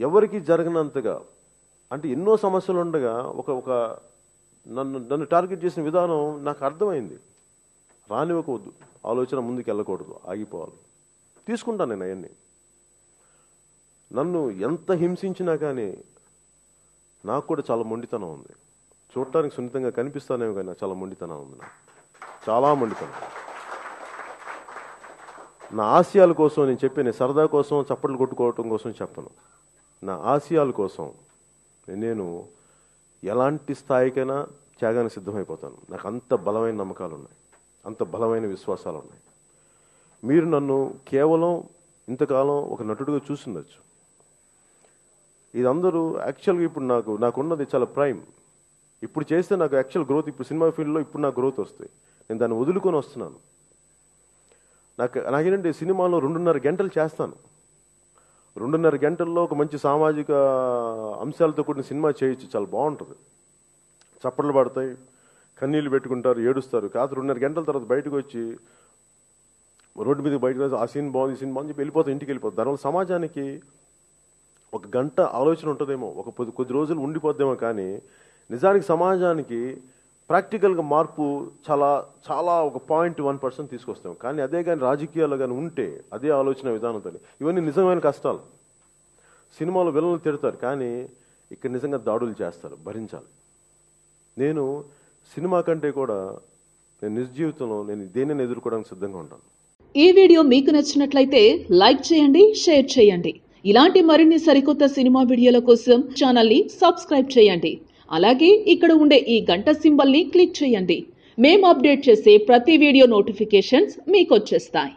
ఎవరికి జరగనంతగా అంటే ఎన్నో సమస్యలు ఉండగా ఒక ఒక నన్ను టార్గెట్ చేసిన విధానం నాకు అర్థమైంది. రానివ్వకూడదు, ఆలోచన ముందుకు వెళ్ళకూడదు, ఆగిపోవాలి. తీసుకుంటాను నేను అవన్నీ. నన్ను ఎంత హింసించినా కానీ నాకు కూడా చాలా మొండితనం ఉంది. చూడటానికి సున్నితంగా కనిపిస్తానేమో కానీ చాలా మొండితనం ఉంది. నాకు చాలా మొండితనం. నా ఆశయాల కోసం నేను చెప్పాను, సరదా కోసం చప్పట్లు కొట్టుకోవటం కోసం చెప్పను. నా ఆశయాల కోసం నేను ఎలాంటి స్థాయికైనా త్యాగానికి సిద్ధమైపోతాను. నాకు అంత బలమైన నమ్మకాలు ఉన్నాయి, అంత బలమైన విశ్వాసాలు ఉన్నాయి. మీరు నన్ను కేవలం ఇంతకాలం ఒక నటుడిగా చూసిండొచ్చు. ఇది అందరూ యాక్చువల్గా ఇప్పుడు నాకున్నది చాలా ప్రైమ్. ఇప్పుడు చేస్తే నాకు యాక్చువల్ గ్రోత్, ఇప్పుడు సినిమా ఫీల్డ్లో ఇప్పుడు నాకు గ్రోత్ వస్తాయి. నేను దాన్ని వదులుకొని వస్తున్నాను. నాకేంటంటే సినిమాలో 2.5 గంటలు చేస్తాను. 2.5 గంటల్లో ఒక మంచి సామాజిక అంశాలతో కూడిన సినిమా చేయొచ్చు, చాలా బాగుంటుంది. చప్పట్లు పడతాయి, కన్నీళ్ళు పెట్టుకుంటారు, ఏడుస్తారు. కాదు 2.5 గంటల తర్వాత బయటకు వచ్చి రోడ్డు మీదకి బయటకు వచ్చి ఆ సీన్ బాగుంది, ఈ సీన్ బాగుంది చెప్పి వెళ్ళిపోతాం, ఇంటికి వెళ్ళిపోతాం. దానివల్ల సమాజానికి 1 గంట ఆలోచన ఉంటుందేమో, కొద్ది రోజులు ఉండిపోద్దేమో, కానీ నిజానికి సమాజానికి ప్రాక్టికల్గా మార్పు చాలా చాలా ఒక 0.1% తీసుకొస్తాం. కానీ అదే కానీ రాజకీయాలు కానీ ఉంటే అదే ఆలోచన విధానంతో ఇవన్నీ నిజమైన కష్టాలు. సినిమాలో విలన్లు తిడతారు, కానీ ఇక్కడ నిజంగా దాడులు చేస్తారు, భరించాలి. నేను సినిమా కంటే కూడా నేను నిజ జీవితంలో నేను దేనిని ఎదుర్కోవడానికి సిద్ధంగా ఉంటాను. ఈ వీడియో మీకు నచ్చినట్లయితే లైక్ చేయండి, షేర్ చేయండి. ఇలాంటి మరిన్ని సరికొత్త సినిమా వీడియోల కోసం ఛానల్ని సబ్స్క్రైబ్ చేయండి. అలాగే ఇక్కడ ఉండే ఈ గంట సింబల్ని క్లిక్ చేయండి. మేము అప్డేట్ చేసే ప్రతి వీడియో నోటిఫికేషన్స్ మీకు వచ్చేస్తాయి.